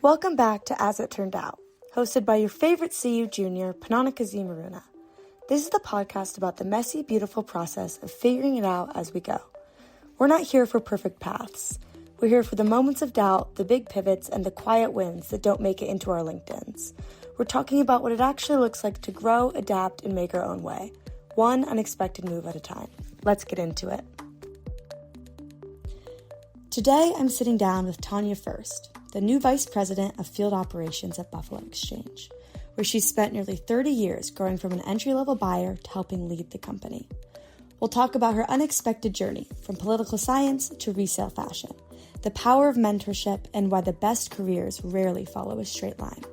Welcome back to As It Turned Out, hosted by your favorite CU junior, Panonica Z. Maruna. This is the podcast about the messy, beautiful process of figuring it out as we go. We're not here for perfect paths. We're here for the moments of doubt, the big pivots, and the quiet wins that don't make it into our LinkedIns. We're talking about what it actually looks like to grow, adapt, and make our own way, one unexpected move at a time. Let's get into it. Today, I'm sitting down with Tanya First, the new Vice President of Field Operations at Buffalo Exchange, where she's spent nearly 30 years growing from an entry-level buyer to helping lead the company. We'll talk about her unexpected journey from political science to resale fashion, the power of mentorship, and why the best careers rarely follow a straight line.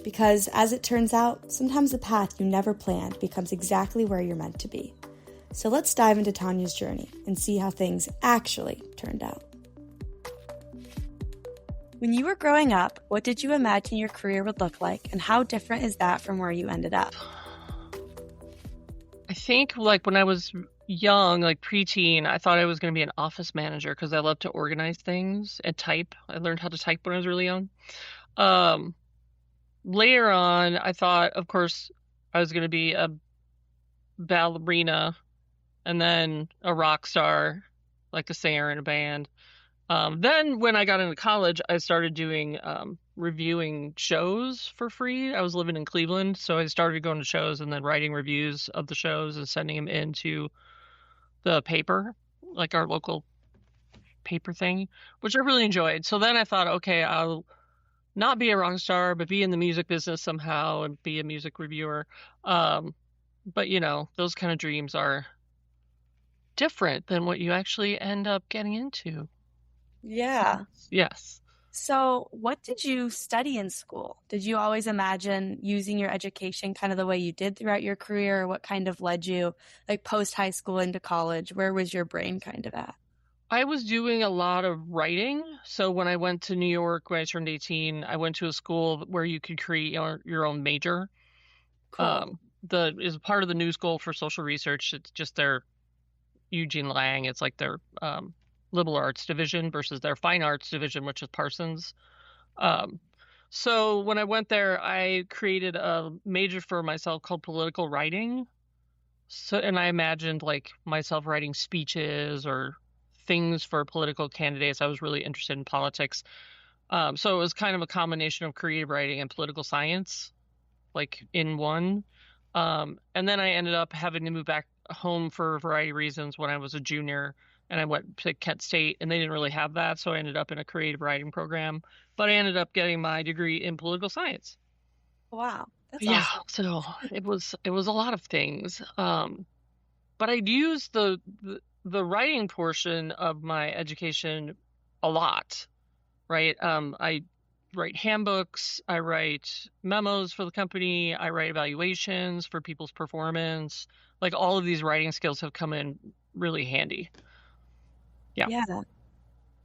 Because, as it turns out, sometimes the path you never planned becomes exactly where you're meant to be. So let's dive into Tanya's journey and see how things actually turned out. When you were growing up, what did you imagine your career would look like, and how different is that from where you ended up? I think when I was young, preteen, I thought I was going to be an office manager because I love to organize things and type. I learned how to type when I was really young. Later on, I thought, of course, I was going to be a ballerina and then a rock star, like a singer in a band. Then when I got into college, I started doing reviewing shows for free. I was living in Cleveland, so I started going to shows and then writing reviews of the shows and sending them into the paper, like our local paper thing, which I really enjoyed. So then I thought, okay, I'll not be a rock star, but be in the music business somehow and be a music reviewer. But those kind of dreams are different than what you actually end up getting into. Yeah. Yes. So what did you study in school? Did you always imagine using your education kind of the way you did throughout your career? Or what kind of led you post high school into college? Where was your brain kind of at? I was doing a lot of writing. So when I went to New York, when I turned 18, I went to a school where you could create your own major. Cool. Is part of the New School for Social Research. It's just their Eugene Lang. It's like their liberal arts division versus their fine arts division, which is Parsons. So when I went there, I created a major for myself called political writing. And I imagined myself writing speeches or things for political candidates. I was really interested in politics. So it was kind of a combination of creative writing and political science, in one. And then I ended up having to move back home for a variety of reasons when I was a junior. And I went to Kent State, and they didn't really have that, so I ended up in a creative writing program. But I ended up getting my degree in political science. Wow, that's awesome. So it was a lot of things. But I used the writing portion of my education a lot, right? I write handbooks, I write memos for the company, I write evaluations for people's performance. All of these writing skills have come in really handy. Yeah.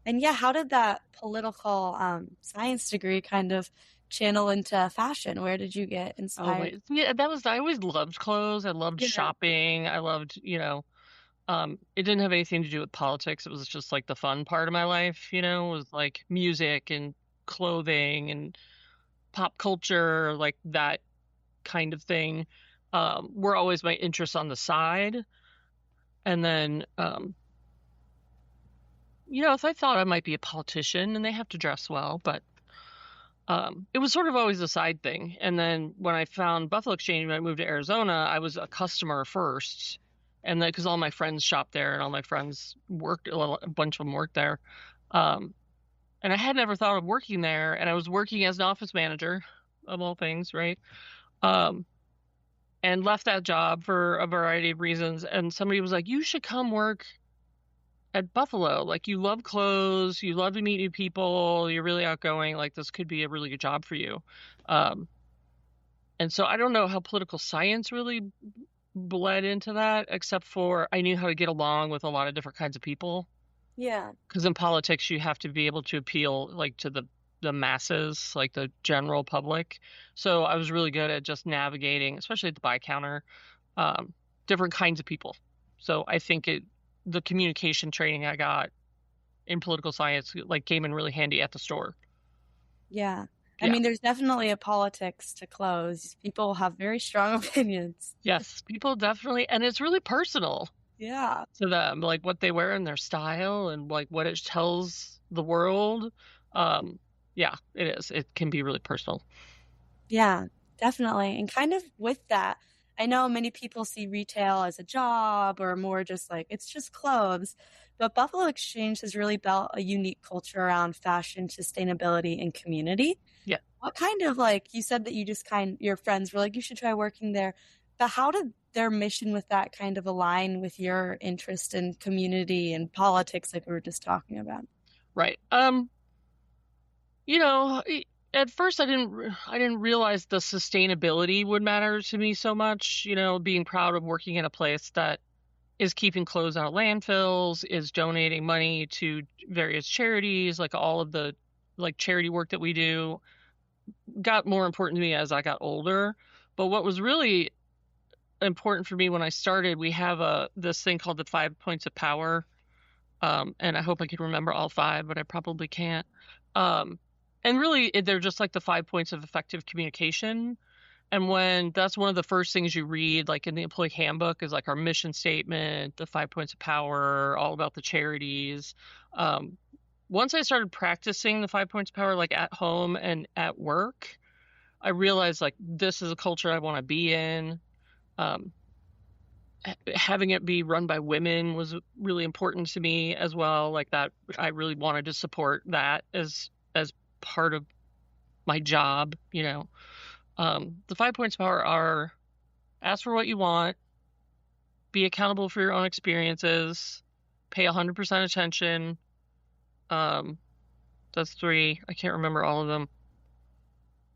And how did that political science degree kind of channel into fashion? Where did you get inspired? I always loved clothes. I loved shopping. I loved, it didn't have anything to do with politics. It was just the fun part of my life, was music and clothing and pop culture, that kind of thing. Were always my interests on the side. And then, if I thought I might be a politician, and they have to dress well, but it was sort of always a side thing. And then when I found Buffalo Exchange, when I moved to Arizona, I was a customer first. And then because all my friends shopped there and all my friends worked, a bunch of them worked there. And I had never thought of working there. And I was working as an office manager, of all things, right? And left that job for a variety of reasons. And somebody was like, you should come work at Buffalo. You love clothes, you love to meet new people, you're really outgoing, this could be a really good job for you. And so I don't know how political science really bled into that, except for I knew how to get along with a lot of different kinds of people. Yeah. Because in politics, you have to be able to appeal to the masses, the general public. So I was really good at just navigating, especially at the buy counter, different kinds of people. So I think the communication training I got in political science came in really handy at the store. Yeah. I Yeah. mean, there's definitely a politics to clothes. People have very strong opinions. Yes, people definitely, and it's really personal Yeah. to them, like what they wear and their style and like what it tells the world. Um, yeah, it is. It can be really personal. Yeah, definitely. And kind of with that, I know many people see retail as a job or more just like it's just clothes, but Buffalo Exchange has really built a unique culture around fashion, sustainability, and community. Yeah. What kind of like you said that you just your friends were like, you should try working there, but how did their mission with that kind of align with your interest in community and politics, like we were just talking about? Right. You know, at first I didn't realize the sustainability would matter to me so much, you know, being proud of working in a place that is keeping clothes out of landfills, is donating money to various charities, like all of the like charity work that we do got more important to me as I got older. But what was really important for me when I started, we have this thing called the 5 points of power. And I hope I can remember all five, but I probably can't. Um, and really, they're just like the 5 points of effective communication. And when that's one of the first things you read, like in the employee handbook, is like our mission statement, the 5 points of power, all about the charities. Um, Once I started practicing the 5 points of power, like at home and at work, I realized like this is a culture I want to be in. Um, Having it be run by women was really important to me as well. Like that, I really wanted to support that as part of my job. You know, the 5 points of power are: ask for what you want, be accountable for your own experiences, pay 100% attention. Um, that's three. I can't remember all of them.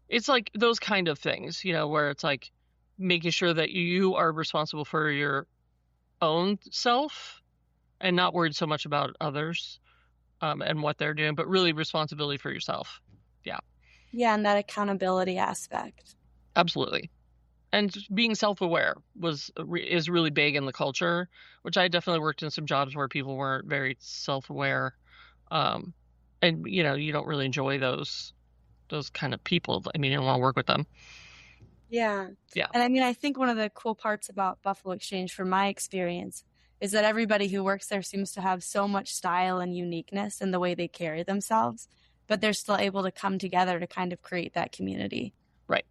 It's like those kind of things, you know, where it's like making sure that you are responsible for your own self and not worried so much about others, and what they're doing, but really responsibility for yourself. Yeah, Yeah, and that accountability aspect. absolutely. And being self-aware is really big in the culture, which I definitely worked in some jobs where people weren't very self-aware. Um, and you know, you don't really enjoy those kind of people. I mean, you don't want to work with them. Yeah. Yeah, And I mean, I think one of the cool parts about Buffalo Exchange, from my experience, is that everybody who works there seems to have so much style and uniqueness in the way they carry themselves, but they're still able to come together to kind of create that community. right.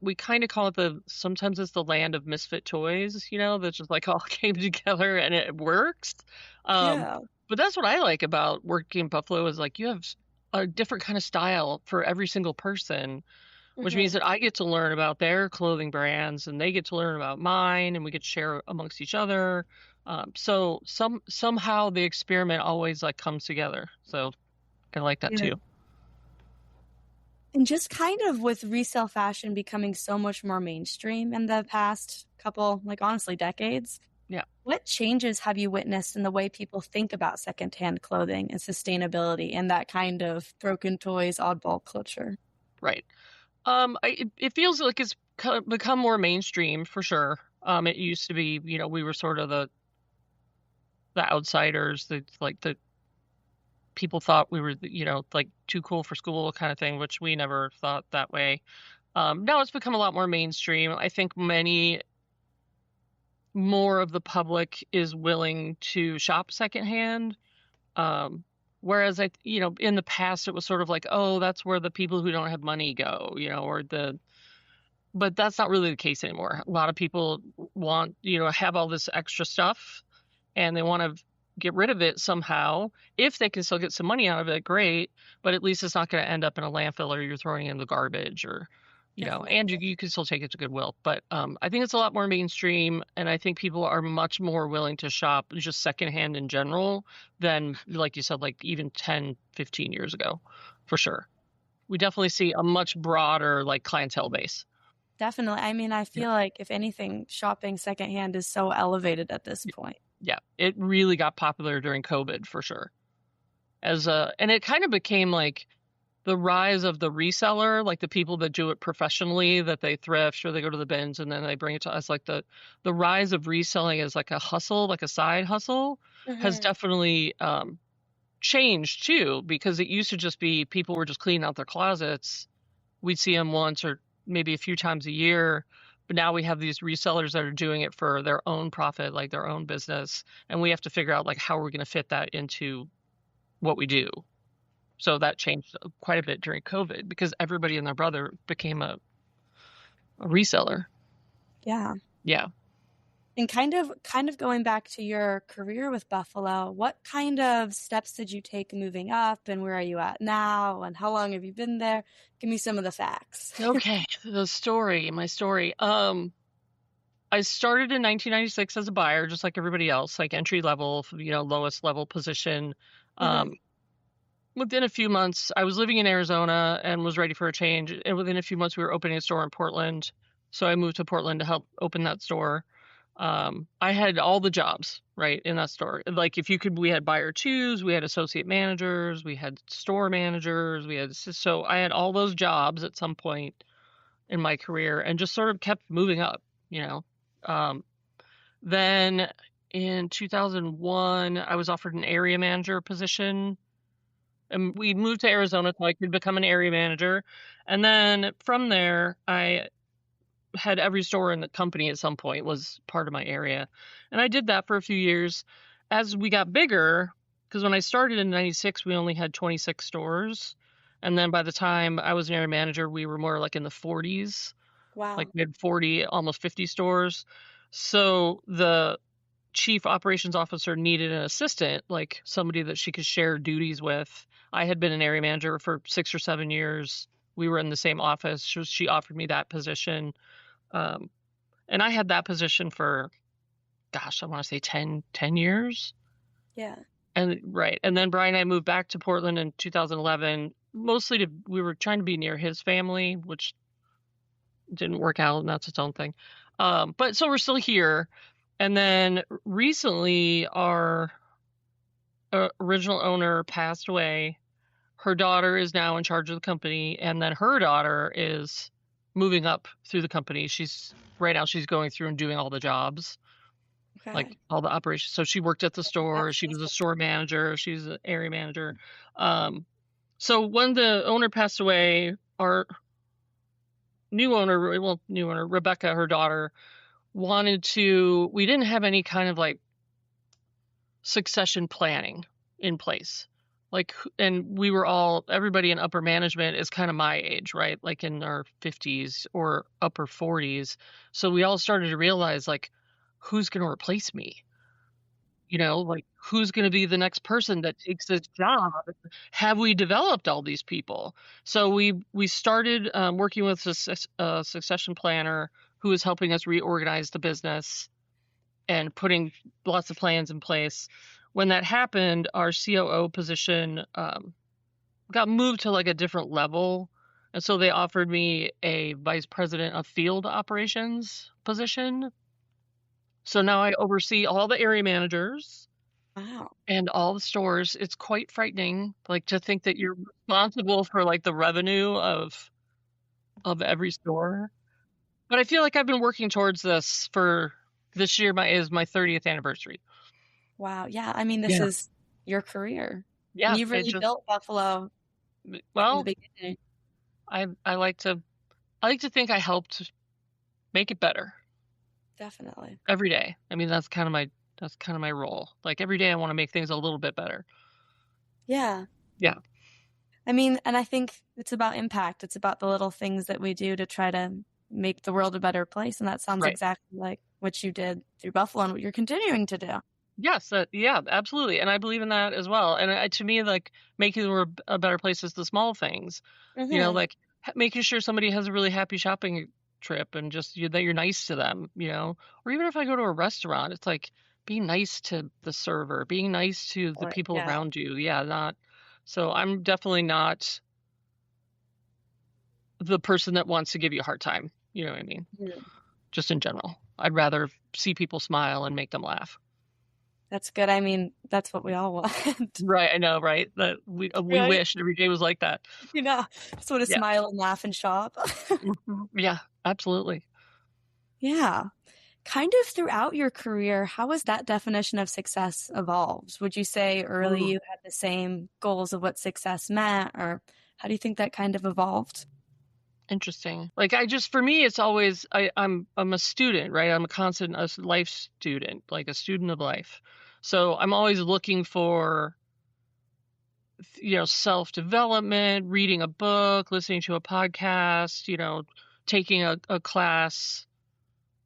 We kind of call it sometimes it's the land of misfit toys, you know, that just like all came together and it works. Um, Yeah. but that's what I like about working in Buffalo is like you have a different kind of style for every single person, which means Hmm. that I get to learn about their clothing brands and they get to learn about mine and we get to share amongst each other. So somehow the experiment always like comes together. So I like that Yeah. too. And just kind of with resale fashion becoming so much more mainstream in the past couple, like honestly, decades, Yeah, what changes have you witnessed in the way people think about secondhand clothing and sustainability and that kind of broken toys, oddball culture? right. It feels like it's become more mainstream for sure. It used to be, you know, we were sort of the outsiders, the people thought we were, you know, like too cool for school kind of thing, which we never thought that way. Now it's become a lot more mainstream. I think many more of the public is willing to shop secondhand. Um, Whereas you know, in the past it was sort of like, oh, that's where the people who don't have money go, you know, but that's not really the case anymore. A lot of people want, you know, have all this extra stuff and they want to get rid of it somehow. If they can still get some money out of it, great. But at least it's not going to end up in a landfill or you're throwing it in the garbage or, you know, and Definitely. you can still take it to Goodwill. But I think it's a lot more mainstream. And I think people are much more willing to shop just secondhand in general than, like you said, like even 10, 15 years ago, for sure. We definitely see a much broader like clientele base. Definitely. I mean, I Yeah. feel like if anything, shopping secondhand is so elevated at this point. Yeah. It really got popular during COVID for sure. And it kind of became like the rise of the reseller, like the people that do it professionally, that they thrift or they go to the bins and then they bring it to us. Like the rise of reselling as like a hustle, like a side hustle, has Hmm. definitely changed too, because it used to just be people were just cleaning out their closets. We'd see them once or maybe a few times a year. But now we have these resellers that are doing it for their own profit, like their own business. And we have to figure out like how we're going to fit that into what we do. So that changed quite a bit during COVID because everybody and their brother became a reseller. Yeah. Yeah. And kind of going back to your career with Buffalo, what kind of steps did you take moving up, and where are you at now, and how long have you been there? Give me some of the facts. Okay, my story. I started in 1996 as a buyer, just like everybody else, like entry level, lowest level position. Within a few months, I was living in Arizona and was ready for a change. And within a few months, we were opening a store in Portland. So I moved to Portland to help open that store. I had all the jobs, right, in that store. Like we had buyer twos, we had associate managers, we had store managers, so I had all those jobs at some point in my career and just sort of kept moving up, Then in 2001, I was offered an area manager position. And we moved to Arizona so I could become an area manager. And then from there, I had every store in the company at some point was part of my area. And I did that for a few years. As we got bigger, because when I started in 96, we only had 26 stores. And then by the time I was an area manager, we were more like in the 40s. Wow. Like we had 40, almost 50 stores. So the chief operations officer needed an assistant, like somebody that she could share duties with. I had been an area manager for 6 or 7 years. We were in the same office. She offered me that position. And I had that position for, I want to say 10 years. Yeah. And right. And then Brian and I moved back to Portland in 2011, mostly we were trying to be near his family, which didn't work out, and that's its own thing. But so we're still here. And then recently our original owner passed away. Her daughter is now in charge of the company, and then her daughter is moving up through the company. Right now she's going through and doing all the jobs, like all the operations. So she worked at the store. She was a store manager. She's an area manager. So when the owner passed away, our new owner, Rebecca, her daughter, we didn't have any kind of like succession planning in place. And everybody in upper management is kind of my age, right? Like in our 50s or upper 40s. So we all started to realize like, who's going to replace me? Like who's going to be the next person that takes this job? Have we developed all these people? So we started working with a succession planner who is helping us reorganize the business and putting lots of plans in place. When that happened, our COO position got moved to like a different level. And so they offered me a vice president of field operations position. So now I oversee all the area managers. Wow. And all the stores. It's quite frightening, like to think that you're responsible for like the revenue of every store. But I feel like I've been working towards this this year is my 30th anniversary. Wow. Yeah. I mean, this is your career. Yeah. And you've really built Buffalo from the beginning. I like to think I helped make it better. Definitely. Every day. I mean, that's kind of my role. Like every day I want to make things a little bit better. Yeah. Yeah. I mean, and I think it's about impact. It's about the little things that we do to try to make the world a better place. And that sounds exactly like what you did through Buffalo and what you're continuing to do. Yes. Yeah, absolutely. And I believe in that as well. And to me, like making the world a better place is the small things, like making sure somebody has a really happy shopping trip and just that you're nice to them, or even if I go to a restaurant, it's like, be nice to the server, being nice to the people around you. Yeah. So I'm definitely not the person that wants to give you a hard time. You know what I mean? Yeah. Just in general, I'd rather see people smile and make them laugh. That's good. I mean, that's what we all want. Right. I know. Right. That we wish every day was like that. Just want to smile and laugh and shop. Yeah, absolutely. Yeah. kind of throughout your career, how has that definition of success evolved? Would you say early Ooh, you had the same goals of what success meant, or how do you think that kind of evolved? interesting. Like for me, it's always I'm a student, right? I'm a constant life student, like a student of life. So I'm always looking for self-development, reading a book, listening to a podcast, taking a class,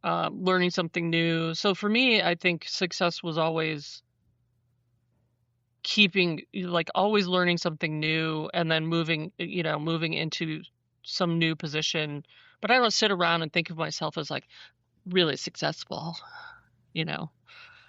learning something new. So for me, I think success was always like always learning something new and then moving into some new position. But I don't sit around and think of myself as like really successful, you know.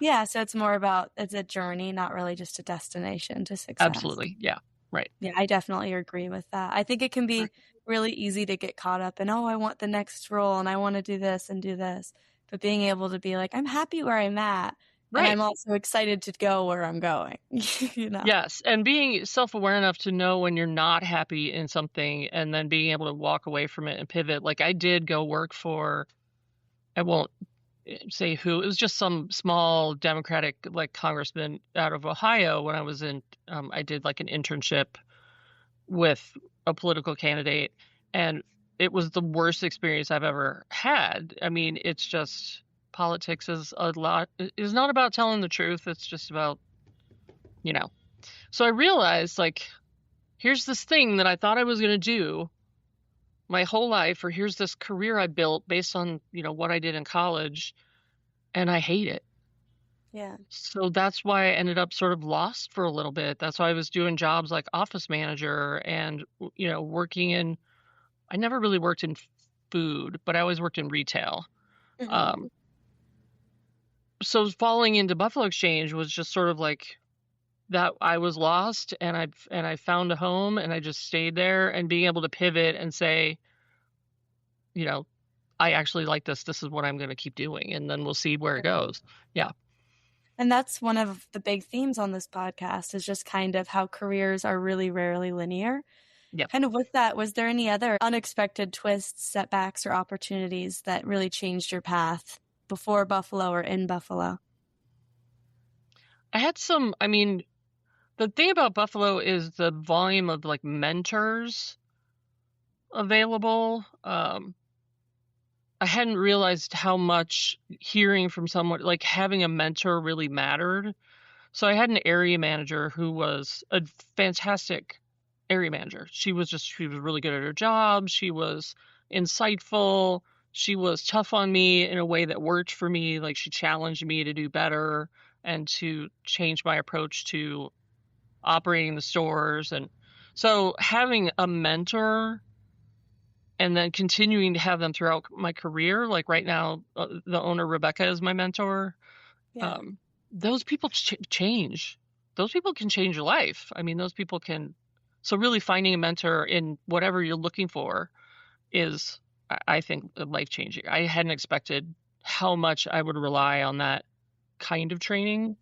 Yeah, so it's more about it's a journey, not really just a destination to success. Absolutely. Yeah. Right. Yeah, I definitely agree with that. I think it can Right. be really easy to get caught up in, oh, I want the next role and I want to do this and do this. But being able to be like, I'm happy where I'm at, and Right. I'm also excited to go where I'm going, you know? Yes, and being self-aware enough to know when you're not happy in something and then being able to walk away from it and pivot. Like I did go work for, I won't say who, it was just some small Democratic like congressman out of Ohio when I was I did like an internship with a political candidate, and it was the worst experience I've ever had. I mean, it's just politics is not about telling the truth. It's just about, you know. So I realized like here's this thing that I thought I was going to do my whole life, or here's this career I built based on, what I did in college, and I hate it. Yeah. So that's why I ended up sort of lost for a little bit. That's why I was doing jobs like office manager and, working I never really worked in food, but I always worked in retail. Hmm. Um, so falling into Buffalo Exchange was just sort of like that. I was lost and I found a home and I just stayed there, and being able to pivot and say, you know, I actually like this. This is what I'm going to keep doing. And then we'll see where it goes. Yeah. And that's one of the big themes on this podcast is just kind of how careers are really rarely linear. Yeah. Kind of with that, was there any other unexpected twists, setbacks, or opportunities that really changed your path before Buffalo or in Buffalo? I had I mean, the thing about Buffalo is the volume of like mentors available. I hadn't realized how much hearing from someone, like having a mentor, really mattered. So I had an area manager who was a fantastic area manager. She was really good at her job. She was insightful. She was tough on me in a way that worked for me. Like she challenged me to do better and to change my approach to operating the stores. And so having a mentor and then continuing to have them throughout my career, like right now, the owner, Rebecca, is my mentor. Yeah. um, those people change. Those people can change your life. I mean, those people can. So really finding a mentor in whatever you're looking for is, I think, life changing. I hadn't expected how much I would rely on that kind of training.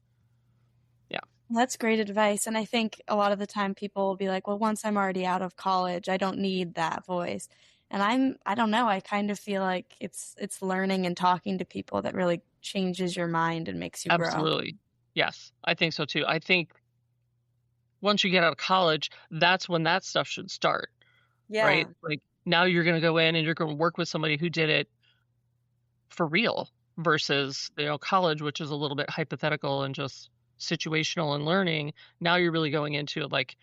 Yeah, That's great advice. And I think a lot of the time people will be like, well, once I'm already out of college, I don't need that voice. And I don't know, I kind of feel like it's learning and talking to people that really changes your mind and makes you grow. absolutely. Yes, I think so too. I think once you get out of college, that's when that stuff should start, right? Yeah. Like now you're going to go in and you're going to work with somebody who did it for real versus, college, which is a little bit hypothetical and just situational and learning. Now you're really going into like,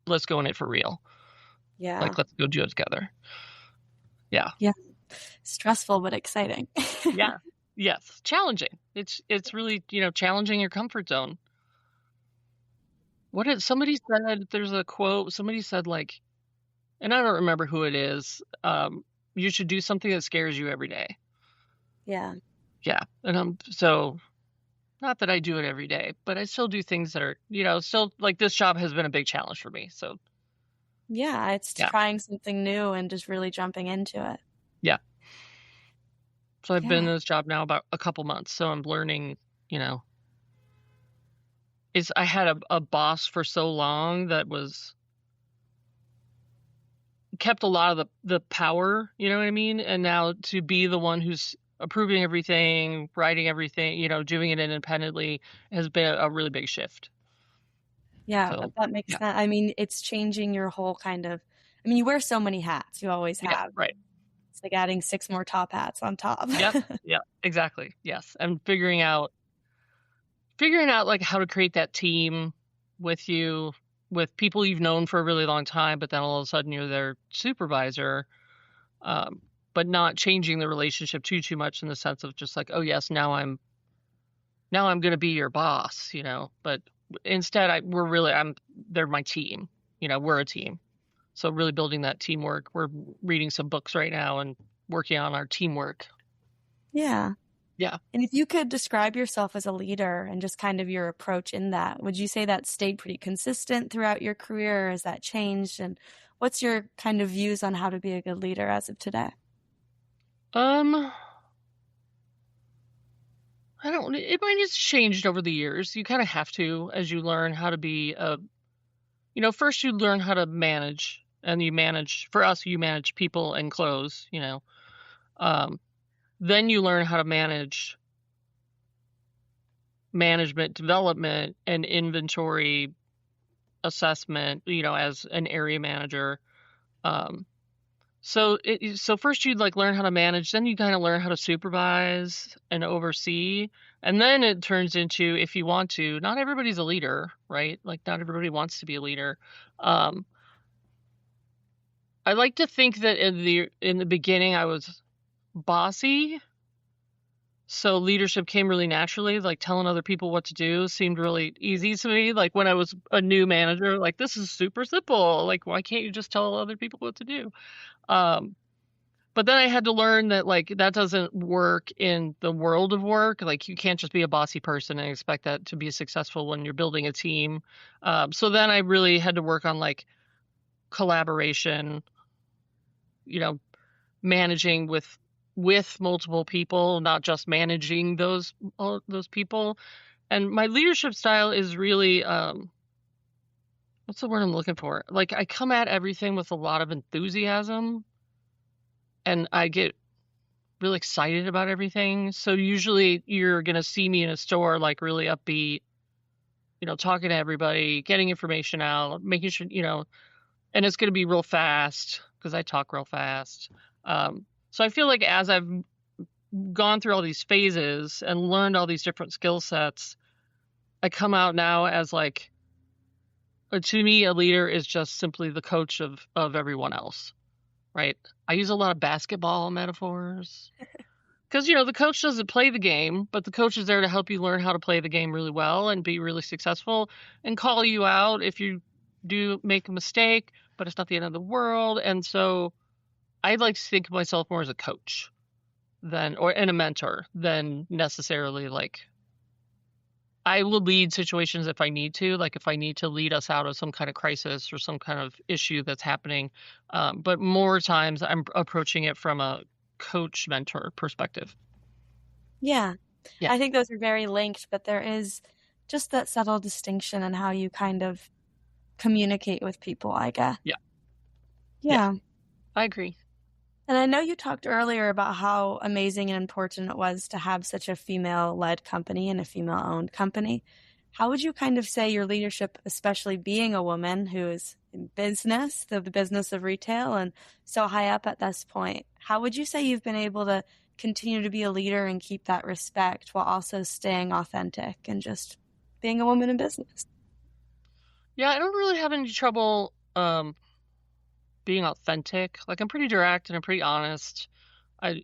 let's go in it for real. Yeah. Like, let's go do it together. Yeah. Yeah. Stressful but exciting. Yeah. Yes. Challenging. It's really, challenging your comfort zone. Somebody said, there's a quote, somebody said like, and I don't remember who it is. You should do something that scares you every day. Yeah. Yeah. And so not that I do it every day, but I still do things that are, still like this job has been a big challenge for me. So Yeah, it's yeah. trying something new and just really jumping into it. Yeah. So I've been in Yeah. this job now about a couple months. So I'm learning, I had a boss for so long that kept a lot of the power, you know what I mean? And now to be the one who's approving everything, writing everything, doing it independently has been a really big shift. Yeah, So, that makes yeah. sense. I mean, it's changing your whole kind of, I mean, you wear so many hats, you always Yeah, have. right. It's like adding six more top hats on top. Yep. Yeah, exactly. Yes. And figuring out like how to create that team with you, with people you've known for a really long time, but then all of a sudden you're their supervisor. Um, but not changing the relationship too much in the sense of just like, oh yes, now I'm going to be your boss, but instead they're my team, we're a team. So really building that teamwork. We're reading some books right now and working on our teamwork. Yeah. Yeah. And if you could describe yourself as a leader and just kind of your approach in that, would you say that stayed pretty consistent throughout your career, or has that changed? And what's your kind of views on how to be a good leader as of today? Um, I don't, it might have changed over the years. You kind of have to, as you learn how to be first you learn how to manage, and for us, you manage people and clothes. Um, then you learn how to manage management development and inventory assessment, as an area manager. Um, so first you'd like learn how to manage, then you kind of learn how to supervise and oversee, and then it turns into, if you want to, not everybody's a leader, right? Like not everybody wants to be a leader. Um, I like to think that in the beginning I was bossy. So leadership came really naturally, like telling other people what to do seemed really easy to me. Like when I was a new manager, like this is super simple. Like why can't you just tell other people what to do? Um, but then I had to learn that like that doesn't work in the world of work. Like you can't just be a bossy person and expect that to be successful when you're building a team. So then I really had to work on like collaboration, you know, managing with multiple people, not just managing those people. And my leadership style is really what's the word I'm looking for? Like I come at everything with a lot of enthusiasm, and I get really excited about everything. So usually you're going to see me in a store like really upbeat, talking to everybody, getting information out, making sure, and it's going to be real fast because I talk real fast. So I feel like as I've gone through all these phases and learned all these different skill sets, I come out now as like, to me, a leader is just simply the coach of everyone else, right? I use a lot of basketball metaphors because, the coach doesn't play the game, but the coach is there to help you learn how to play the game really well and be really successful and call you out if you do make a mistake, but it's not the end of the world. And so I like to think of myself more as a coach and a mentor than necessarily like I will lead situations if I need to, like if I need to lead us out of some kind of crisis or some kind of issue that's happening. But more times I'm approaching it from a coach mentor perspective. Yeah. Yeah. I think those are very linked, but there is just that subtle distinction in how you kind of communicate with people, I guess. Yeah. Yeah. Yeah. I agree. And I know you talked earlier about how amazing and important it was to have such a female-led company and a female-owned company. How would you kind of say your leadership, especially being a woman who is in business, the business of retail, and so high up at this point, how would you say you've been able to continue to be a leader and keep that respect while also staying authentic and just being a woman in business? Yeah, I don't really have any trouble being authentic. Like I'm pretty direct and I'm pretty honest. I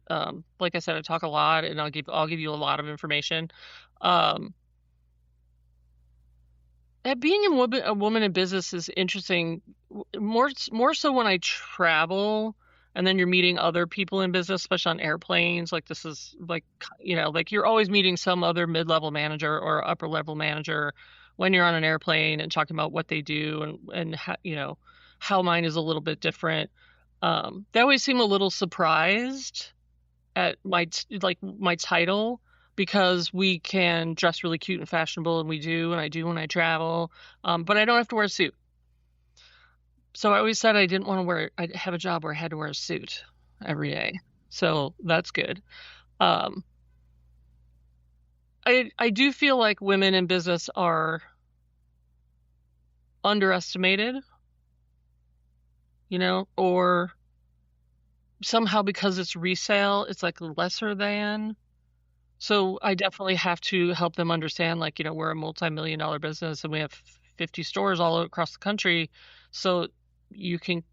like I said, I talk a lot and I'll give you a lot of information. Um Being a woman in business is interesting, more so when I travel, and then you're meeting other people in business, especially on airplanes. Like this is like, like you're always meeting some other mid-level manager or upper level manager when you're on an airplane and talking about what they do, and how mine is a little bit different. They always seem a little surprised at my title, because we can dress really cute and fashionable, and I do when I travel, but I don't have to wear a suit. So I always said I didn't want to I'd have a job where I had to wear a suit every day. So that's good. Um, I do feel like women in business are underestimated, or somehow because it's resale, it's like lesser than. So I definitely have to help them understand, like, we're a multi-million-dollar business and we have 50 stores all across the country. So you can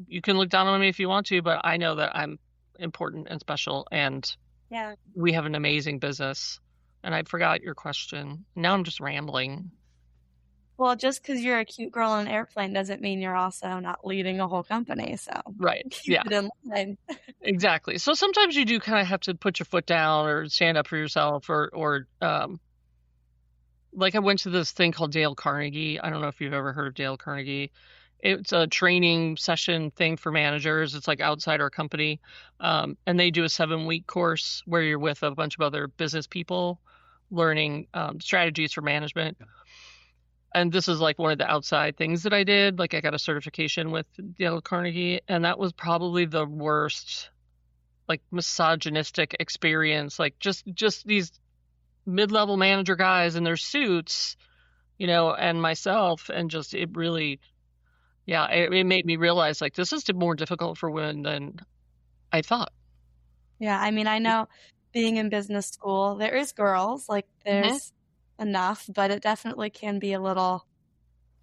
you can look down on me if you want to, but I know that I'm important and special, and Yeah. we have an amazing business. And I forgot your question. Now I'm just rambling. Well, just because you're a cute girl on an airplane doesn't mean you're also not leading a whole company. So Right. keep Yeah, it in line. exactly. So sometimes you do kind of have to put your foot down or stand up for yourself, or like I went to this thing called Dale Carnegie. I don't know if you've ever heard of Dale Carnegie. It's a training session thing for managers. It's like outside our company. And they do a 7-week course where you're with a bunch of other business people learning strategies for management. And this is like one of the outside things that I did. Like I got a certification with Dale Carnegie, and that was probably the worst, like misogynistic experience. Like just these mid-level manager guys in their suits, and myself, and just it really, yeah, it made me realize like this is more difficult for women than I thought. Yeah, I mean, I know being in business school, there is girls, like Hmm. there's enough, but it definitely can be a little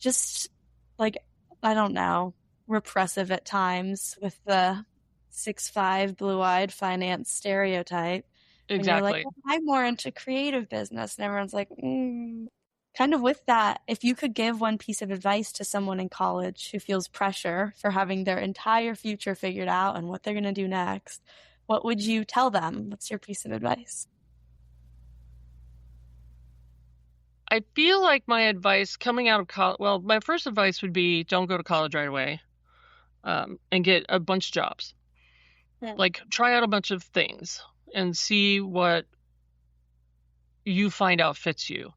just like, I don't know, repressive at times with the 6'5" blue-eyed finance stereotype. When you're like, Exactly. "Well, I'm more into creative business," and everyone's like, Kind of with that, if you could give one piece of advice to someone in college who feels pressure for having their entire future figured out and what they're going to do next, what would you tell them? What's your piece of advice? I feel like my advice coming out of college, well, my first advice would be don't go to college right away, and get a bunch of jobs. Hmm. Like try out a bunch of things and see what you find out fits you.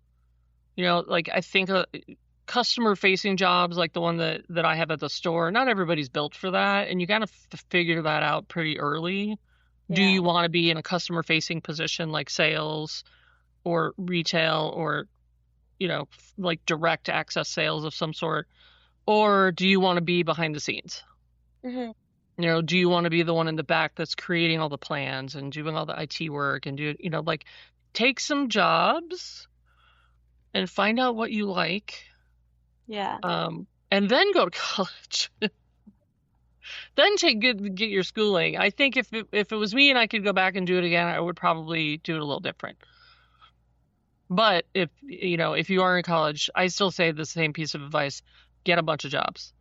Like I think customer facing jobs like the one that I have at the store, not everybody's built for that, and you got to figure that out pretty early. Do Yeah. you want to be in a customer facing position like sales or retail or, like direct access sales of some sort, or do you want to be behind the scenes? Hmm. Do you want to be the one in the back that's creating all the plans and doing all the IT work and like take some jobs and find out what you like, Yeah. and then go to college. Then get your schooling. I think if it was me and I could go back and do it again, I would probably do it a little different. But if you are in college, I still say the same piece of advice: get a bunch of jobs.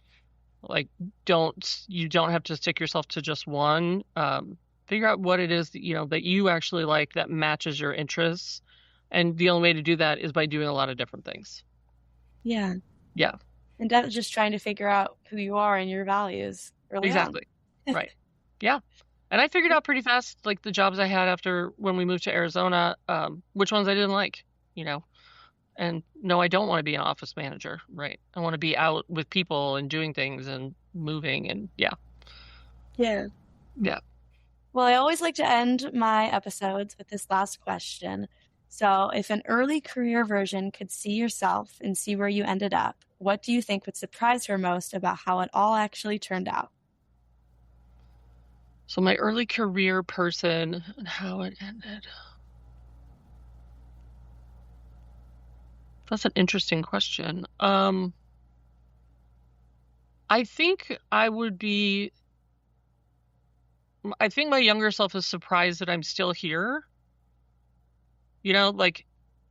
Like, you don't have to stick yourself to just one. Figure out what it is that you actually like that matches your interests, and the only way to do that is by doing a lot of different things. Yeah. Yeah, And that just trying to figure out who you are and your values early on. exactly. Right. Yeah. And I figured out pretty fast, like the jobs I had after when we moved to Arizona, which ones I didn't like, you know. And no, I don't want to be an office manager, right? I want to be out with people and doing things and moving, and yeah, Yeah. yeah. Well, I always like to end my episodes with this last question. So, if an early career version could see yourself and see where you ended up, what do you think would surprise her most about how it all actually turned out? So my early career person and how it ended. That's an interesting question. I think I think my younger self is surprised that I'm still here. Like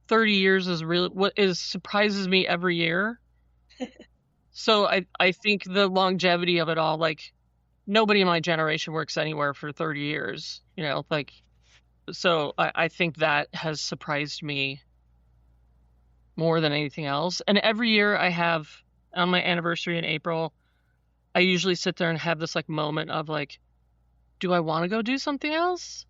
30 years is really what is surprises me every year. So I think the longevity of it all, like nobody in my generation works anywhere for 30 years, like so I think that has surprised me more than anything else. And every year I have on my anniversary in April, I usually sit there and have this like moment of like, do I want to go do something else?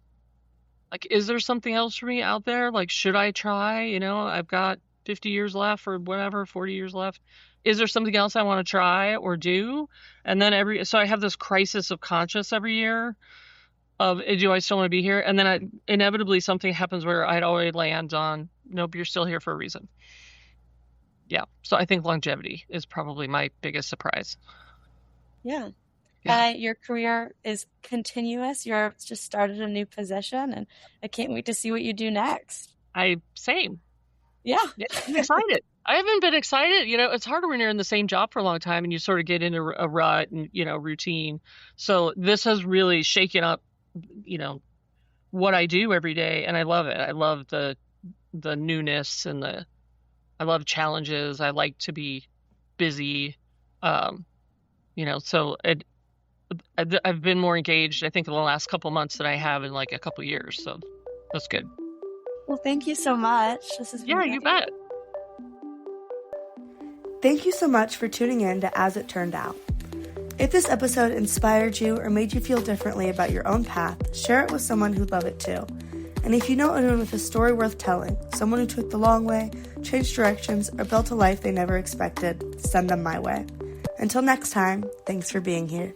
Like, is there something else for me out there? Like, should I try? I've got 50 years left or whatever, 40 years left. Is there something else I want to try or do? And then so I have this crisis of conscience every year of do I still want to be here? And then inevitably something happens where I'd already land on, nope, you're still here for a reason. Yeah. So I think longevity is probably my biggest surprise. Yeah. Yeah. Your career is continuous. You're just started a new position, and I can't wait to see what you do next. Same. Yeah. I'm excited. I haven't been excited. It's harder when you're in the same job for a long time and you sort of get into a rut and, routine. So this has really shaken up, what I do every day. And I love it. I love the newness and I love challenges. I like to be busy. So I've been more engaged, I think, in the last couple months than I have in like a couple years. So that's good. Well, thank you so much. This has been Yeah, you bet. Thank you so much for tuning in to As It Turned Out. If this episode inspired you or made you feel differently about your own path, share it with someone who'd love it too. And if you know anyone with a story worth telling, someone who took the long way, changed directions, or built a life they never expected, send them my way. Until next time, thanks for being here.